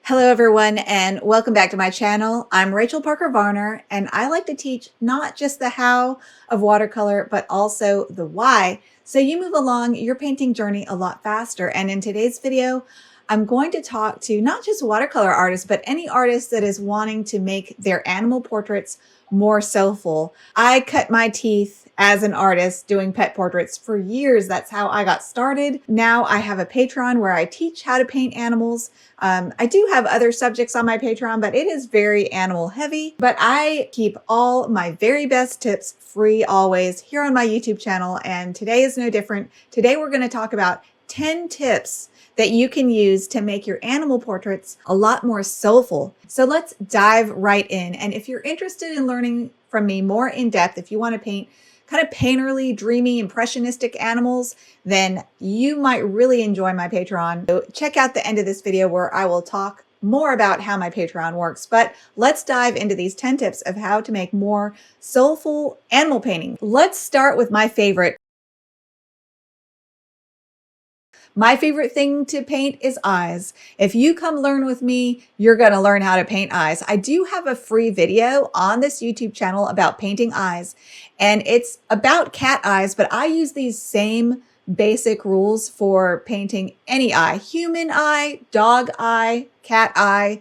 Hello everyone and welcome back to my channel. I'm Rachel Parker Varner and I like to teach not just the how of watercolor but also the why, so you move along your painting journey a lot faster. And in today's video I'm going to talk to not just watercolor artists but any artist that is wanting to make their animal portraits more soulful. I cut my teeth as an artist doing pet portraits for years. That's how I got started. Now I have a Patreon where I teach how to paint animals. I do have other subjects on my Patreon, but it is very animal heavy. But I keep all my very best tips free always here on my YouTube channel. And today is no different. Today we're going to talk about 10 tips that you can use to make your animal portraits a lot more soulful. So let's dive right in. And if you're interested in learning from me more in depth, if you want to paint kind of painterly, dreamy, impressionistic animals, then you might really enjoy my Patreon. So check out the end of this video where I will talk more about how my Patreon works. But let's dive into these 10 tips of how to make more soulful animal painting. Let's start with my favorite. My favorite thing to paint is eyes. If you come learn with me, you're going to learn how to paint eyes. I do have a free video on this YouTube channel about painting eyes, and it's about cat eyes, but I use these same basic rules for painting any eye: human eye, dog eye, cat eye,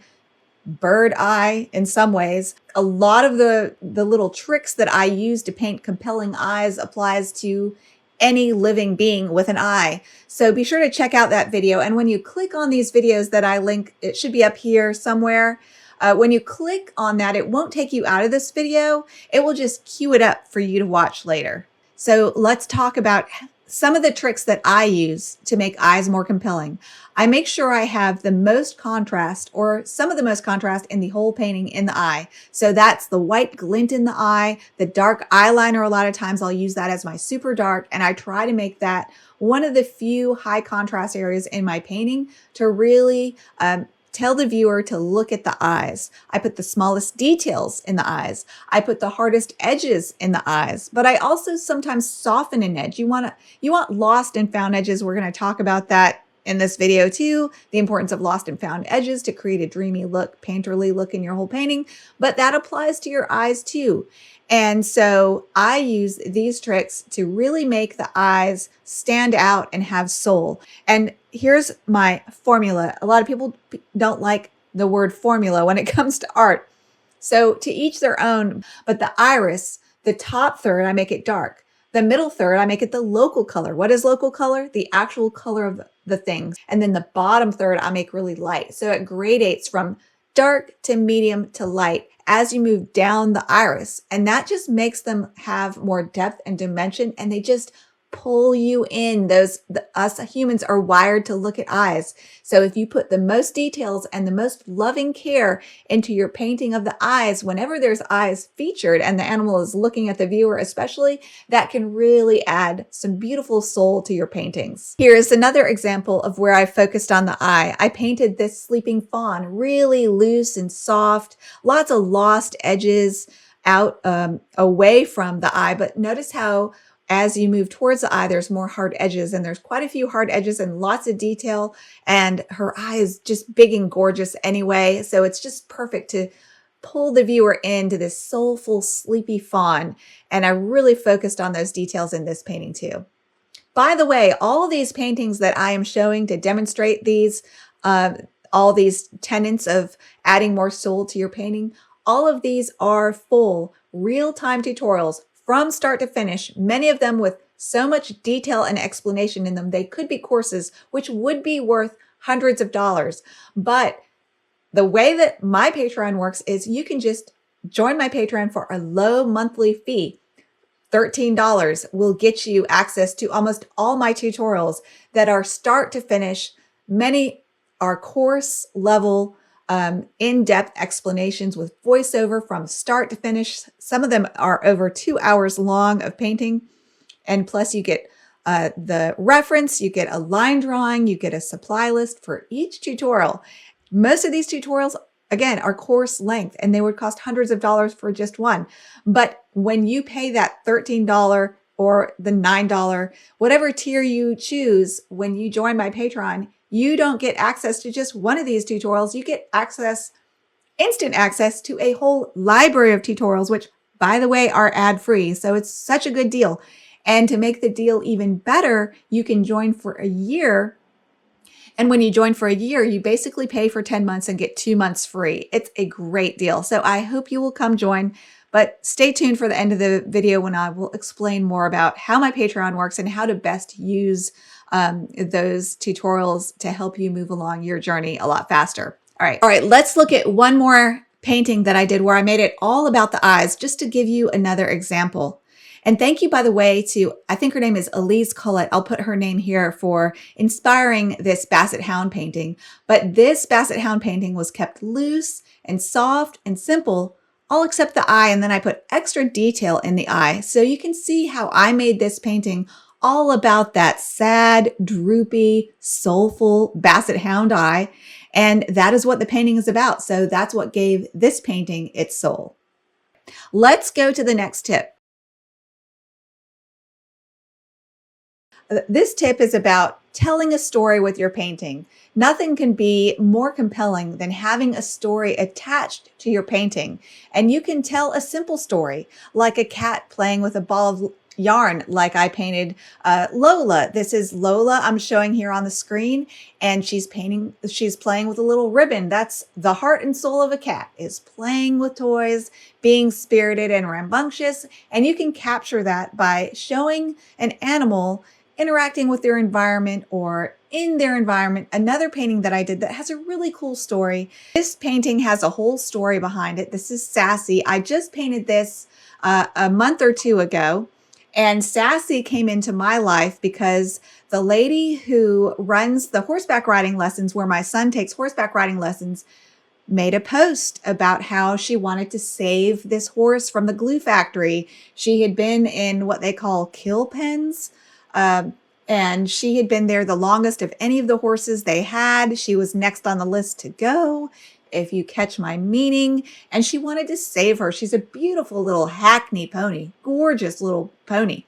bird eye in some ways. A lot of the little tricks that I use to paint compelling eyes applies to any living being with an eye. So be sure to check out that video. And when you click on these videos that I link, it should be up here somewhere. When you click on that, it won't take you out of this video. It will just queue it up for you to watch later. So let's talk about some of the tricks that I use to make eyes more compelling. I make sure I have the most contrast, or some of the most contrast, in the whole painting in the eye. So that's the white glint in the eye, the dark eyeliner. A lot of times I'll use that as my super dark, and I try to make that one of the few high contrast areas in my painting to really tell the viewer to look at the eyes. I put the smallest details in the eyes. I put the hardest edges in the eyes, but I also sometimes soften an edge. You want lost and found edges. We're going to talk about that in this video too, the importance of lost and found edges to create a dreamy look, painterly look in your whole painting, but that applies to your eyes too. And so I use these tricks to really make the eyes stand out and have soul. And here's my formula. A lot of people don't like the word formula when it comes to art. So to each their own, but the iris, the top third, I make it dark. The middle third, I make it the local color. What is local color? The actual color of the things. And then the bottom third, I make really light. So it gradates from dark to medium to light as you move down the iris. And that just makes them have more depth and dimension, and they just pull you in. Us humans are wired to look at eyes. So if you put the most details and the most loving care into your painting of the eyes, whenever there's eyes featured and the animal is looking at the viewer especially, that can really add some beautiful soul to your paintings. Here's another example of where I focused on the eye. I painted this sleeping fawn really loose and soft, lots of lost edges out away from the eye, but notice how as you move towards the eye, there's more hard edges, and there's quite a few hard edges and lots of detail, and her eye is just big and gorgeous anyway. So it's just perfect to pull the viewer into this soulful, sleepy fawn. And I really focused on those details in this painting too. By the way, all these paintings that I am showing to demonstrate these, all these tenets of adding more soul to your painting, all of these are full real-time tutorials from start to finish, many of them with so much detail and explanation in them. They could be courses which would be worth hundreds of dollars. But the way that my Patreon works is you can just join my Patreon for a low monthly fee. $13 will get you access to almost all my tutorials that are start to finish. Many are course level, in-depth explanations with voiceover from start to finish. Some of them are over 2 hours long of painting. And plus you get the reference, you get a line drawing, you get a supply list for each tutorial. Most of these tutorials, again, are course length, and they would cost hundreds of dollars for just one. But when you pay that $13 or the $9, whatever tier you choose, when you join my Patreon, you don't get access to just one of these tutorials. You get instant access to a whole library of tutorials, which, by the way, are ad-free. So it's such a good deal. And to make the deal even better, you can join for a year. And when you join for a year, you basically pay for 10 months and get 2 months free. It's a great deal. So I hope you will come join, but stay tuned for the end of the video when I will explain more about how my Patreon works and how to best use those tutorials to help you move along your journey a lot faster. All right, let's look at one more painting that I did where I made it all about the eyes, just to give you another example. And thank you, by the way, to, I think her name is Elise Collette. I'll put her name here for inspiring this Basset Hound painting. But this Basset Hound painting was kept loose and soft and simple, all except the eye. And then I put extra detail in the eye. So you can see how I made this painting all about that sad, droopy, soulful Basset Hound eye. And that is what the painting is about. So that's what gave this painting its soul. Let's go to the next tip. This tip is about telling a story with your painting. Nothing can be more compelling than having a story attached to your painting. And you can tell a simple story, like a cat playing with a ball of yarn, like I painted Lola. This is Lola I'm showing here on the screen, and she's playing with a little ribbon. That's the heart and soul of a cat, is playing with toys, being spirited and rambunctious. And you can capture that by showing an animal interacting with their environment or in their environment. Another painting that I did that has a really cool story. This painting has a whole story behind it. This is Sassy. I just painted this a month or two ago. And Sassy came into my life because the lady who runs the horseback riding lessons, where my son takes horseback riding lessons, made a post about how she wanted to save this horse from the glue factory. She had been in what they call kill pens. And she had been there the longest of any of the horses they had. She was next on the list to go, if you catch my meaning. And she wanted to save her. She's a beautiful little Hackney pony, gorgeous little pony.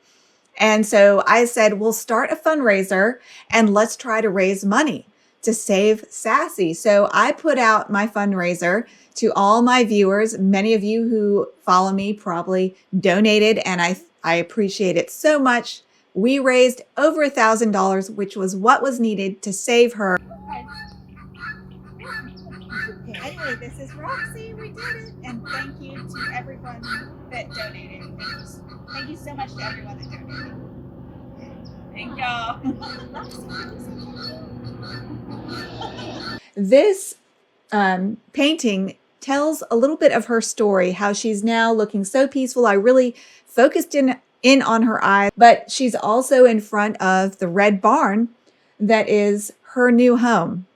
And so I said, we'll start a fundraiser and let's try to raise money to save Sassy. So I put out my fundraiser to all my viewers. Many of you who follow me probably donated, and I appreciate it so much. We raised over $1,000, which was what was needed to save her. Okay, anyway, this is Roxy. We did it. And thank you to everyone that donated. Thank you so much to everyone that donated. Thank y'all. This painting tells a little bit of her story, how she's now looking so peaceful. I really focused in on her eyes, but she's also in front of the red barn that is her new home.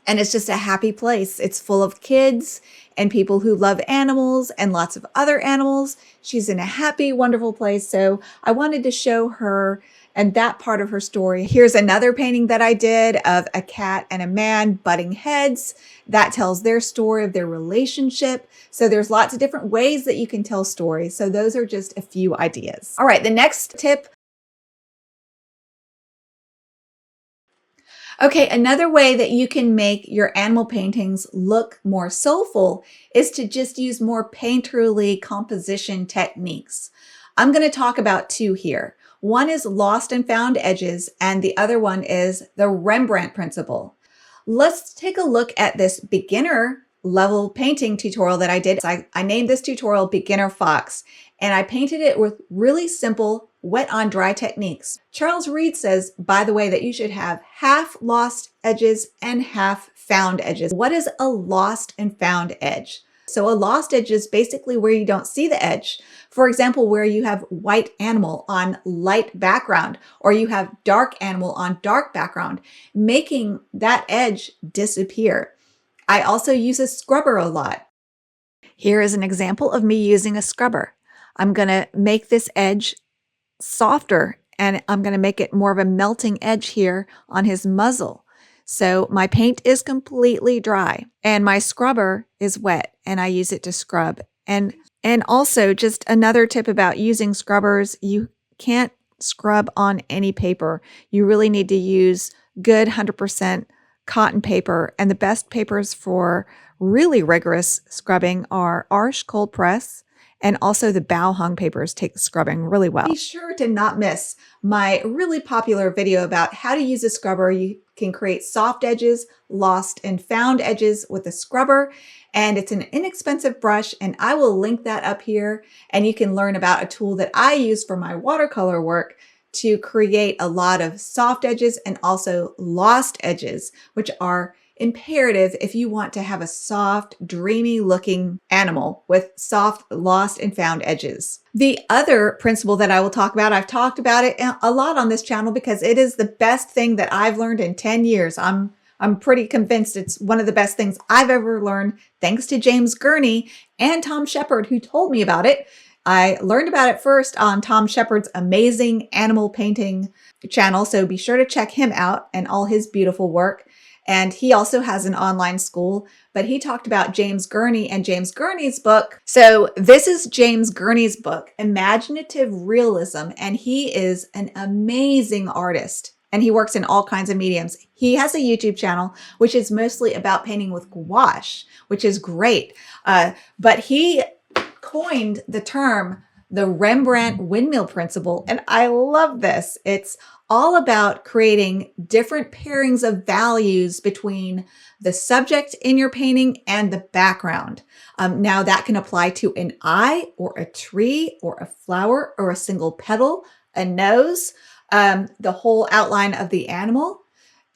And it's just a happy place. It's full of kids and people who love animals and lots of other animals. She's in a happy, wonderful place. So I wanted to show her and that part of her story. Here's another painting that I did of a cat and a man butting heads. That tells their story of their relationship. So there's lots of different ways that you can tell stories. So those are just a few ideas. All right, the next tip. Okay, another way that you can make your animal paintings look more soulful is to just use more painterly composition techniques. I'm going to talk about two here. One is lost and found edges, and the other one is the Rembrandt principle. Let's take a look at this beginner level painting tutorial that I did. I named this tutorial Beginner Fox, and I painted it with really simple wet on dry techniques. Charles Reed says, by the way, that you should have half lost edges and half found edges. What is a lost and found edge? So a lost edge is basically where you don't see the edge. For example, where you have white animal on light background, or you have dark animal on dark background, making that edge disappear. I also use a scrubber a lot. Here is an example of me using a scrubber. I'm going to make this edge softer, and I'm going to make it more of a melting edge here on his muzzle. So my paint is completely dry and my scrubber is wet, and I use it to scrub. And also, just another tip about using scrubbers, you can't scrub on any paper. You really need to use good 100% cotton paper, and the best papers for really rigorous scrubbing are Arch Cold Press, and also the bow hung papers take the scrubbing really well. Be sure to not miss my really popular video about how to use a scrubber. You can create soft edges, lost and found edges with a scrubber, and it's an inexpensive brush, and I will link that up here, and you can learn about a tool that I use for my watercolor work to create a lot of soft edges and also lost edges, which are imperative if you want to have a soft, dreamy looking animal with soft, lost and found edges. The other principle that I will talk about, I've talked about it a lot on this channel because it is the best thing that I've learned in 10 years. I'm pretty convinced it's one of the best things I've ever learned, thanks to James Gurney and Tom Shepard, who told me about it. I learned about it first on Tom Shepard's amazing animal painting channel, so be sure to check him out and all his beautiful work. And he also has an online school, but he talked about James Gurney and James Gurney's book. So this is James Gurney's book, Imaginative Realism, and he is an amazing artist. And he works in all kinds of mediums. He has a YouTube channel, which is mostly about painting with gouache, which is great. But he coined the term the Rembrandt windmill principle, and I love this. It's all about creating different pairings of values between the subject in your painting and the background. Now that can apply to an eye or a tree or a flower or a single petal, a nose, the whole outline of the animal,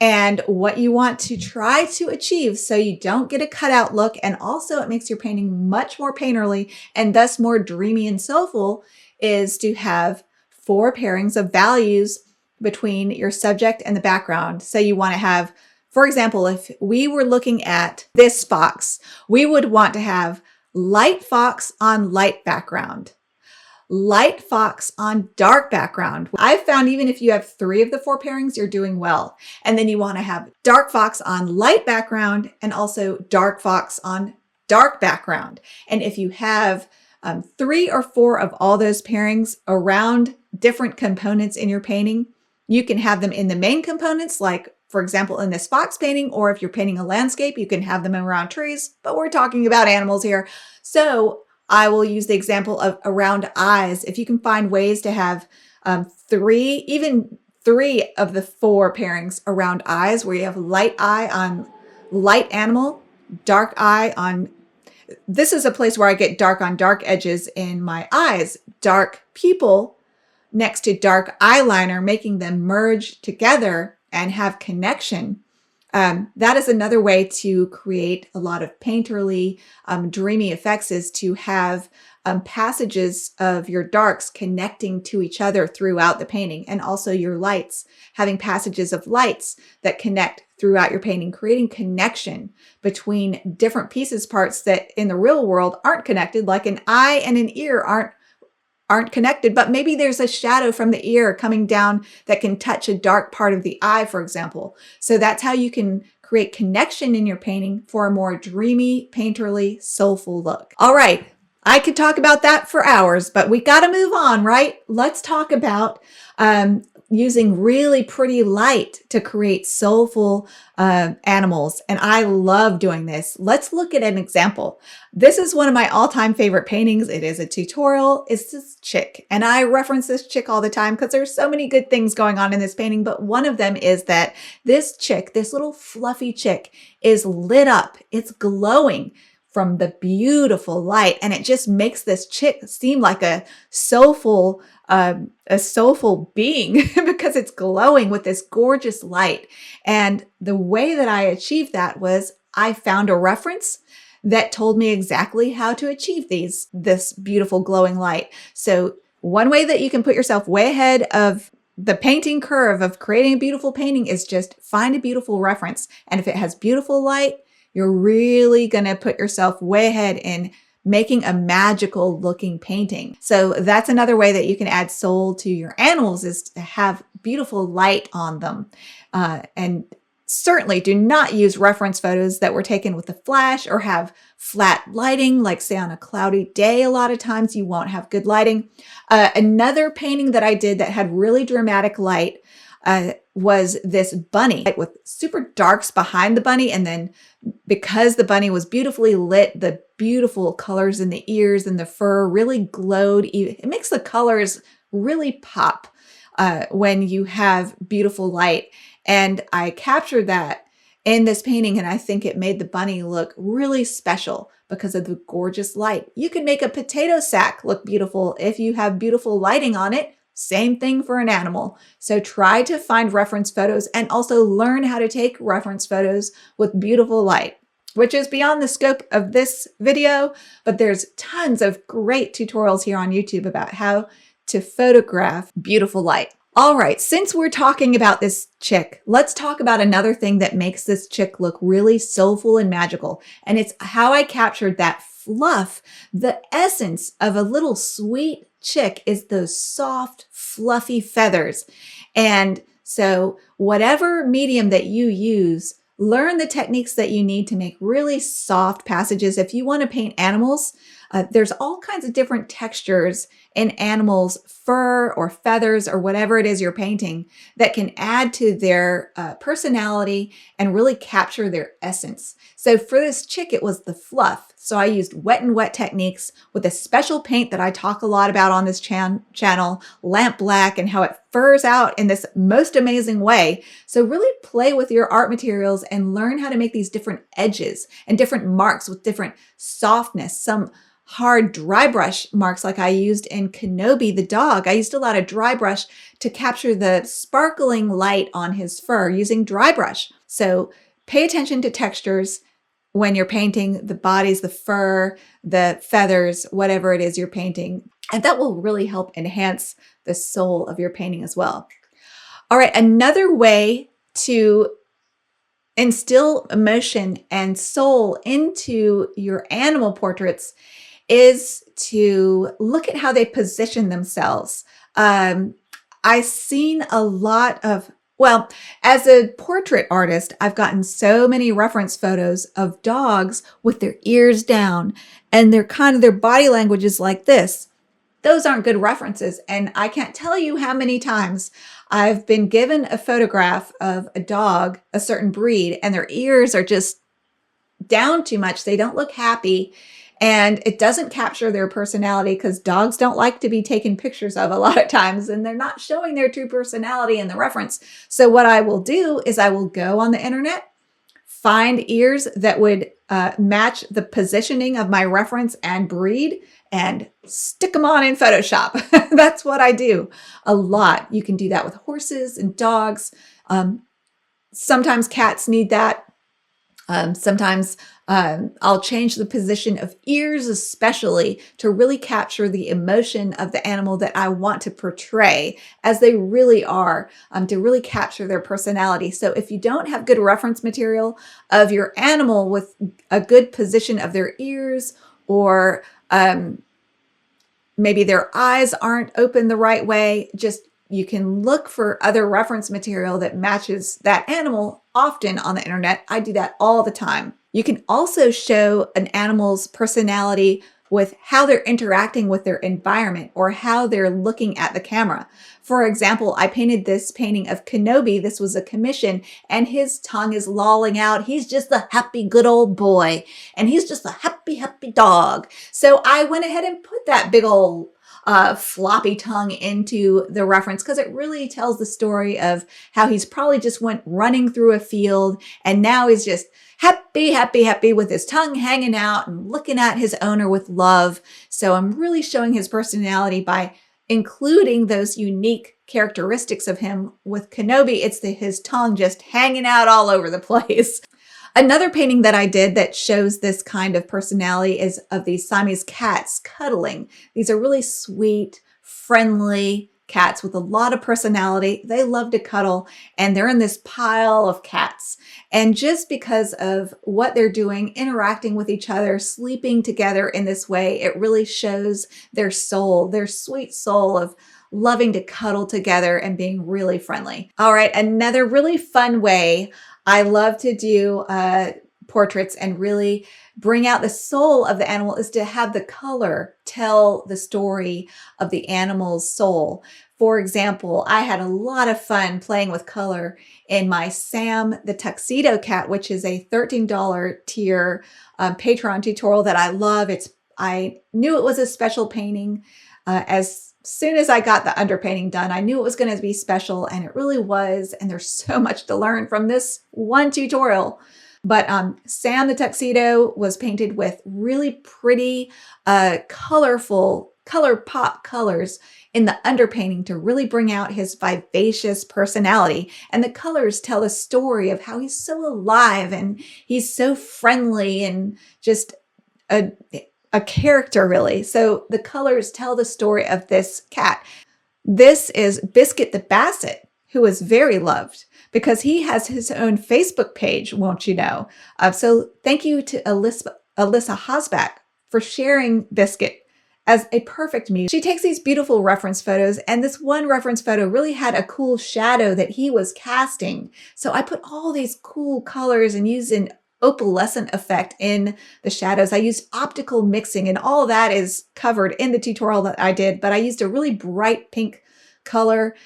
and what you want to try to achieve so you don't get a cutout look. And also it makes your painting much more painterly and thus more dreamy and soulful, is to have 4 pairings of values between your subject and the background. So you want to have, for example, if we were looking at this fox, we would want to have light fox on light background, light fox on dark background. I've found even if you have 3 of the 4 pairings, you're doing well. And then you want to have dark fox on light background and also dark fox on dark background. And if you have 3 or 4 of all those pairings around different components in your painting, you can have them in the main components, like for example, in this fox painting, or if you're painting a landscape, you can have them around trees, but we're talking about animals here. So I will use the example of around eyes. If you can find ways to have 3 of the 4 pairings around eyes, where you have light eye on light animal, dark eye on, this is a place where I get dark on dark edges in my eyes, dark pupil next to dark eyeliner, making them merge together and have connection. That is another way to create a lot of painterly, dreamy effects, is to have passages of your darks connecting to each other throughout the painting, and also your lights, having passages of lights that connect throughout your painting, creating connection between different pieces, parts that in the real world aren't connected, like an eye and an ear aren't connected, but maybe there's a shadow from the ear coming down that can touch a dark part of the eye, for example. So that's how you can create connection in your painting for a more dreamy, painterly, soulful look. All right, I could talk about that for hours, but we got to move on, right? Let's talk about using really pretty light to create soulful animals. And I love doing this. Let's look at an example. This is one of my all-time favorite paintings. It is a tutorial. It's this chick. And I reference this chick all the time because there's so many good things going on in this painting. But one of them is that this chick, this little fluffy chick, is lit up. It's glowing from the beautiful light. And it just makes this chick seem like a soulful being because it's glowing with this gorgeous light. And the way that I achieved that was I found a reference that told me exactly how to achieve this beautiful glowing light. So one way that you can put yourself way ahead of the painting curve of creating a beautiful painting is just find a beautiful reference. And if it has beautiful light, you're really going to put yourself way ahead in making a magical looking painting. So that's another way that you can add soul to your animals, is to have beautiful light on them. And certainly do not use reference photos that were taken with a flash or have flat lighting, like say on a cloudy day. A lot of times you won't have good lighting. Another painting that I did that had really dramatic light, was this bunny with super darks behind the bunny. And then because the bunny was beautifully lit, the beautiful colors in the ears and the fur really glowed. It makes the colors really pop when you have beautiful light. And I captured that in this painting, and I think it made the bunny look really special because of the gorgeous light. You can make a potato sack look beautiful if you have beautiful lighting on it. Same thing for an animal. So try to find reference photos and also learn how to take reference photos with beautiful light, which is beyond the scope of this video, but there's tons of great tutorials here on YouTube about how to photograph beautiful light. All right, since we're talking about this chick, let's talk about another thing that makes this chick look really soulful and magical. And it's how I captured that fluff. The essence of a little sweet chick is those soft, fluffy feathers. And so whatever medium that you use, learn the techniques that you need to make really soft passages. If you want to paint animals, there's all kinds of different textures in animals' fur or feathers or whatever it is you're painting that can add to their personality and really capture their essence. So for this chick, it was the fluff. So I used wet and wet techniques with a special paint that I talk a lot about on this channel, lamp black, and how it furs out in this most amazing way. So really play with your art materials and learn how to make these different edges and different marks with different softness, some hard dry brush marks like I used in Kenobi the dog. I used a lot of dry brush to capture the sparkling light on his fur using dry brush. So pay attention to textures when you're painting the bodies, the fur, the feathers, whatever it is you're painting. And that will really help enhance the soul of your painting as well. All right, another way to instill emotion and soul into your animal portraits is to look at how they position themselves. I've seen a lot of, well, as a portrait artist, I've gotten so many reference photos of dogs with their ears down and their body language is like this. Those aren't good references. And I can't tell you how many times I've been given a photograph of a dog, a certain breed, and their ears are just down too much. They don't look happy. And it doesn't capture their personality because dogs don't like to be taken pictures of a lot of times, and they're not showing their true personality in the reference. So what I will do is I will go on the internet, find ears that would match the positioning of my reference and breed, and stick them on in Photoshop. That's what I do a lot. You can do that with horses and dogs. Sometimes cats need that. Sometimes I'll change the position of ears especially to really capture the emotion of the animal that I want to portray as they really are, to really capture their personality. So if you don't have good reference material of your animal with a good position of their ears, or maybe their eyes aren't open the right way, you can look for other reference material that matches that animal often on the internet. I do that all the time. You can also show an animal's personality with how they're interacting with their environment or how they're looking at the camera. For example, I painted this painting of Kenobi. This was a commission, and his tongue is lolling out. He's just a happy, good old boy, and he's just a happy, happy dog. So I went ahead and put that big old floppy tongue into the reference because it really tells the story of how he's probably just went running through a field and now he's just happy, happy, happy with his tongue hanging out and looking at his owner with love. So I'm really showing his personality by including those unique characteristics of him. With Kenobi, it's his tongue just hanging out all over the place. Another painting that I did that shows this kind of personality is of these Siamese cats cuddling. These are really sweet, friendly cats with a lot of personality. They love to cuddle, and they're in this pile of cats. And just because of what they're doing, interacting with each other, sleeping together in this way, it really shows their soul, their sweet soul of loving to cuddle together and being really friendly. All right, another really fun way I love to do portraits and really bring out the soul of the animal is to have the color tell the story of the animal's soul. For example, I had a lot of fun playing with color in my Sam the Tuxedo Cat, which is a $13 tier Patreon tutorial that I love. I knew it was a special painting. As soon as I got the underpainting done, I knew it was going to be special, and it really was. And there's so much to learn from this one tutorial. But Sam the Tuxedo was painted with really pretty, colorful, color pop colors in the underpainting to really bring out his vivacious personality. And the colors tell a story of how he's so alive and he's so friendly and just a character, really. So the colors tell the story of this cat. This is Biscuit the Basset, who is very loved because he has his own Facebook page, won't you know? So thank you to Alyssa Hosbach for sharing Biscuit as a perfect muse. She takes these beautiful reference photos, and this one reference photo really had a cool shadow that he was casting. So I put all these cool colors and used an opalescent effect in the shadows. I used optical mixing, and all that is covered in the tutorial that I did, but I used a really bright pink color,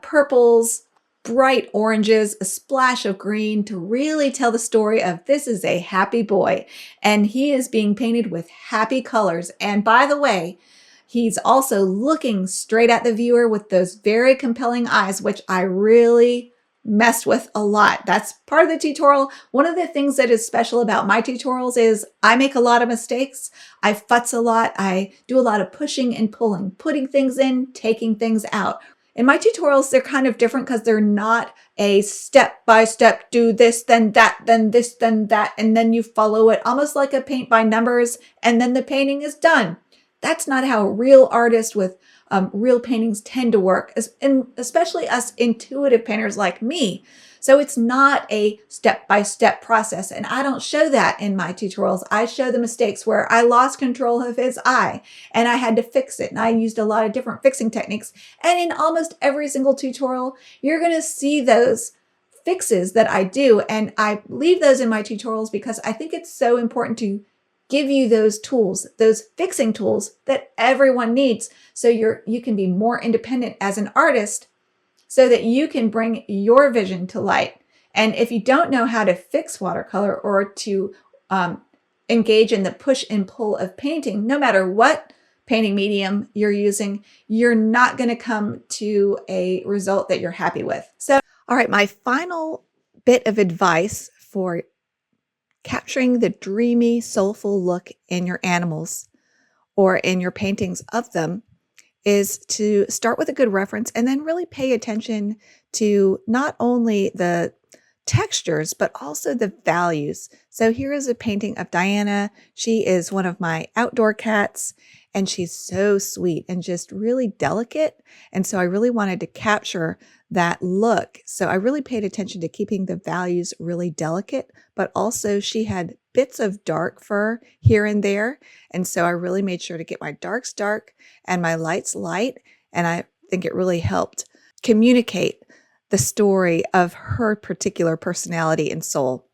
purples, bright oranges, a splash of green to really tell the story of this is a happy boy, and he is being painted with happy colors. And by the way, he's also looking straight at the viewer with those very compelling eyes, which I really messed with a lot. That's part of the tutorial. One of the things that is special about my tutorials is I make a lot of mistakes. I futz a lot. I do a lot of pushing and pulling, putting things in, taking things out. In my tutorials, they're kind of different because they're not a step-by-step, do this, then that, then this, then that, and then you follow it almost like a paint by numbers, and then the painting is done. That's not how real artists with real paintings tend to work, and especially us intuitive painters like me. So it's not a step-by-step process, and I don't show that in my tutorials. I show the mistakes where I lost control of his eye, and I had to fix it, and I used a lot of different fixing techniques. And in almost every single tutorial, you're going to see those fixes that I do, and I leave those in my tutorials because I think it's so important to give you those tools, those fixing tools that everyone needs, so you can be more independent as an artist, so that you can bring your vision to light. And if you don't know how to fix watercolor or to engage in the push and pull of painting, no matter what painting medium you're using, you're not going to come to a result that you're happy with. So, all right, my final bit of advice for capturing the dreamy, soulful look in your animals or in your paintings of them is to start with a good reference and then really pay attention to not only the textures, but also the values. So here is a painting of Diana. She is one of my outdoor cats, and she's so sweet and just really delicate. And so I really wanted to capture that look. So I really paid attention to keeping the values really delicate, but also she had bits of dark fur here and there. And so I really made sure to get my darks dark and my lights light. And I think it really helped communicate the story of her particular personality and soul.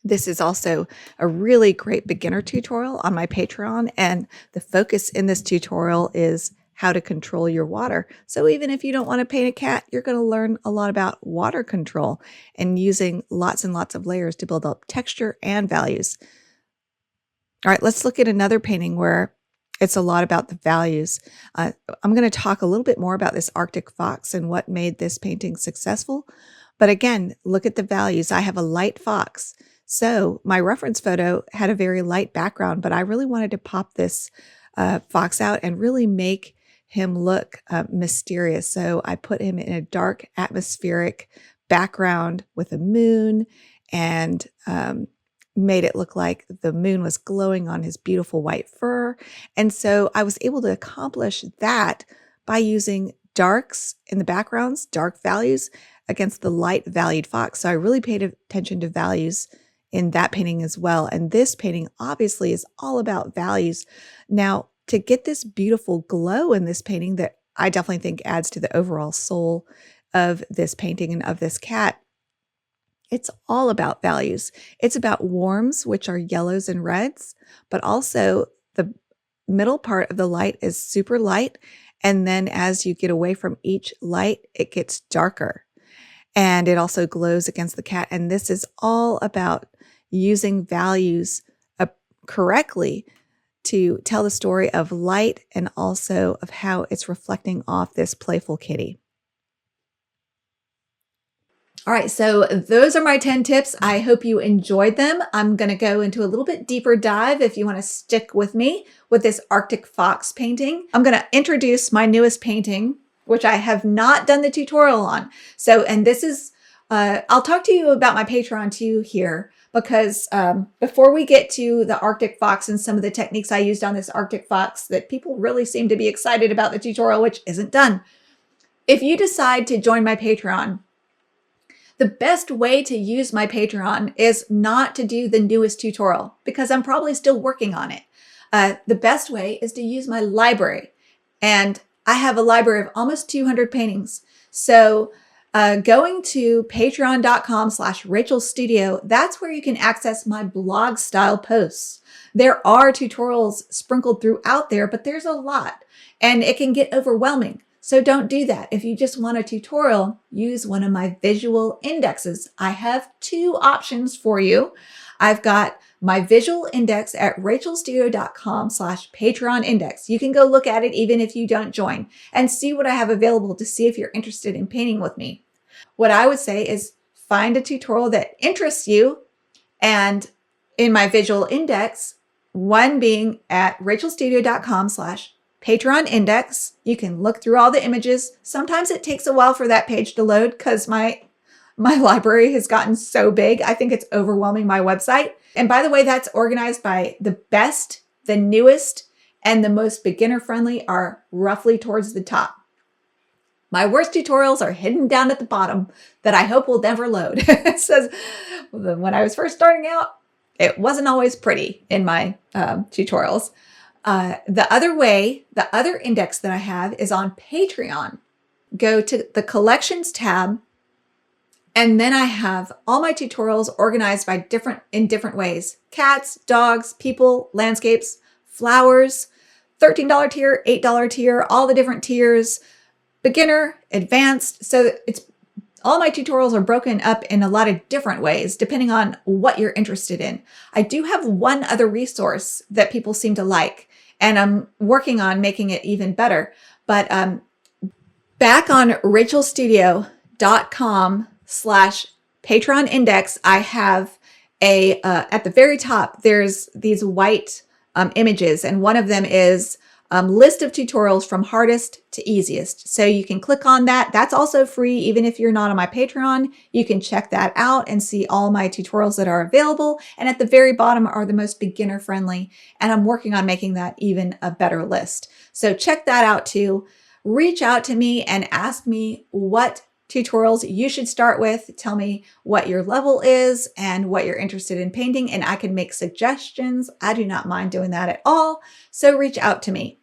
This is also a really great beginner tutorial on my Patreon, and the focus in this tutorial is how to control your water. So even if you don't want to paint a cat, you're going to learn a lot about water control and using lots and lots of layers to build up texture and values. All right, let's look at another painting where it's a lot about the values. I'm going to talk a little bit more about this Arctic fox and what made this painting successful. But again, look at the values. I have a light fox. So my reference photo had a very light background, but I really wanted to pop this fox out and really make him look mysterious. So I put him in a dark atmospheric background with a moon and made it look like the moon was glowing on his beautiful white fur. And so I was able to accomplish that by using darks in the backgrounds, dark values against the light valued fox. So I really paid attention to values in that painting as well. And this painting obviously is all about values. Now, to get this beautiful glow in this painting that I definitely think adds to the overall soul of this painting and of this cat, it's all about values. It's about warms, which are yellows and reds, but also the middle part of the light is super light And then as you get away from each light, it gets darker. And it also glows against the cat. And this is all about using values correctly to tell the story of light and also of how it's reflecting off this playful kitty. All right, so those are my 10 tips. I hope you enjoyed them. I'm going to go into a little bit deeper dive if you want to stick with me with this Arctic fox painting. I'm going to introduce my newest painting, which I have not done the tutorial on. So, and this is, I'll talk to you about my Patreon too here, because before we get to the Arctic fox and some of the techniques I used on this Arctic fox that people really seem to be excited about the tutorial, which isn't done. If you decide to join my Patreon, the best way to use my Patreon is not to do the newest tutorial because I'm probably still working on it. The best way is to use my library. And I have a library of almost 200 paintings. So going to patreon.com/RachelStudio, that's where you can access my blog style posts. There are tutorials sprinkled throughout there, but there's a lot and it can get overwhelming. So don't do that. If you just want a tutorial, use one of my visual indexes. I have two options for you. I've got my visual index at rachelstudio.com/Patreon index. You can go look at it even if you don't join and see what I have available to see if you're interested in painting with me. What I would say is find a tutorial that interests you, and in my visual index, one being at rachelstudio.com/Patreon index. You can look through all the images. Sometimes it takes a while for that page to load because my library has gotten so big. I think it's overwhelming my website. And by the way, that's organized by the best, the newest, and the most beginner friendly are roughly towards the top. My worst tutorials are hidden down at the bottom that I hope will never load. It says, when I was first starting out, it wasn't always pretty in my tutorials. The other index that I have is on Patreon. Go to the collections tab, and then I have all my tutorials organized by in different ways. Cats, dogs, people, landscapes, flowers, $13 tier, $8 tier, all the different tiers, beginner, advanced. So all my tutorials are broken up in a lot of different ways, depending on what you're interested in. I do have one other resource that people seem to like, and I'm working on making it even better. But back on rachelstudio.com/Patreon index, I have at the very top, there's these white images, and one of them is list of tutorials from hardest to easiest. So you can click on that. That's also free. Even if you're not on my Patreon, you can check that out and see all my tutorials that are available. And at the very bottom are the most beginner friendly. And I'm working on making that even a better list. So check that out too. Reach out to me and ask me what tutorials you should start with. Tell me what your level is and what you're interested in painting, and I can make suggestions. I do not mind doing that at all. So reach out to me.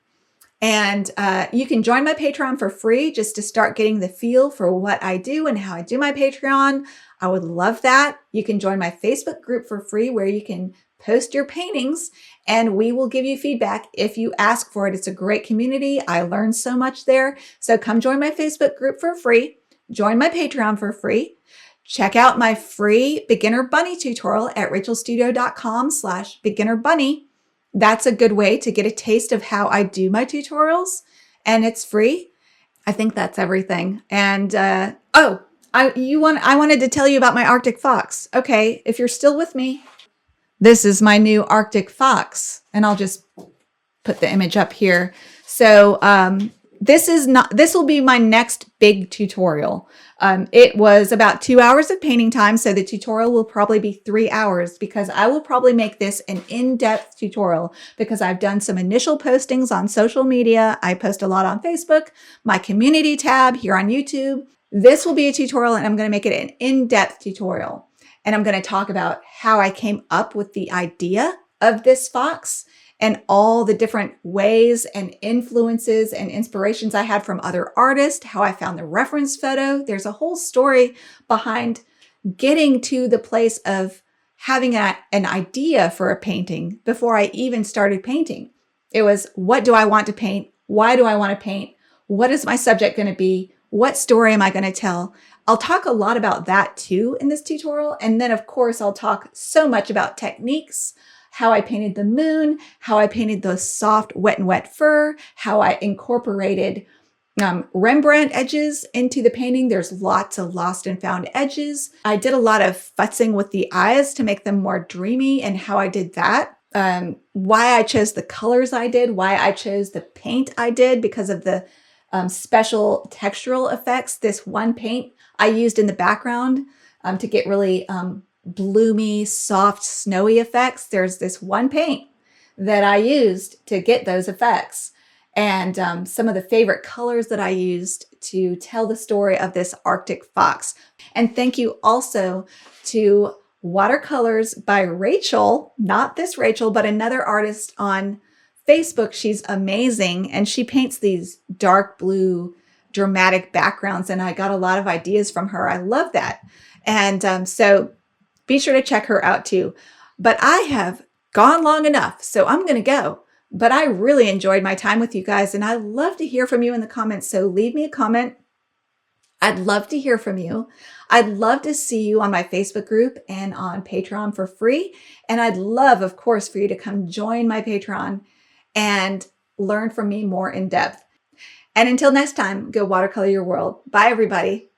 And you can join my Patreon for free just to start getting the feel for what I do and how I do my Patreon. I would love that. You can join my Facebook group for free where you can post your paintings and we will give you feedback if you ask for it. It's a great community. I learned so much there. So come join my Facebook group for free. Join my Patreon for free. Check out my free beginner bunny tutorial at rachelstudio.com/beginnerbunny. That's a good way to get a taste of how I do my tutorials, and it's free. I think that's everything. And I wanted to tell you about my Arctic fox. Okay, if you're still with me, this is my new Arctic fox, and I'll just put the image up here. So this will be my next big tutorial. It was about 2 hours of painting time, so the tutorial will probably be 3 hours because I will probably make this an in-depth tutorial because I've done some initial postings on social media. I post a lot on Facebook, my community tab here on YouTube. This will be a tutorial, and I'm going to make it an in-depth tutorial. And I'm going to talk about how I came up with the idea of this fox and all the different ways and influences and inspirations I had from other artists, how I found the reference photo. There's a whole story behind getting to the place of having an idea for a painting before I even started painting. It was, what do I want to paint? Why do I want to paint? What is my subject going to be? What story am I going to tell? I'll talk a lot about that too in this tutorial. And then of course, I'll talk so much about techniques, how I painted the moon, how I painted the soft wet and wet fur, how I incorporated Rembrandt edges into the painting. There's lots of lost and found edges. I did a lot of futzing with the eyes to make them more dreamy and how I did that. Why I chose the colors I did, why I chose the paint I did because of the special textural effects. This one paint I used in the background to get really bloomy, soft, snowy effects. There's this one paint that I used to get those effects. And some of the favorite colors that I used to tell the story of this Arctic fox. And thank you also to Watercolors by Rachel, not this Rachel, but another artist on Facebook. She's amazing. And she paints these dark blue, dramatic backgrounds. And I got a lot of ideas from her. I love that. And so be sure to check her out too. But I have gone long enough, so I'm going to go. But I really enjoyed my time with you guys, and I love to hear from you in the comments. So leave me a comment. I'd love to hear from you. I'd love to see you on my Facebook group and on Patreon for free. And I'd love, of course, for you to come join my Patreon and learn from me more in depth. And until next time, go watercolor your world. Bye, everybody.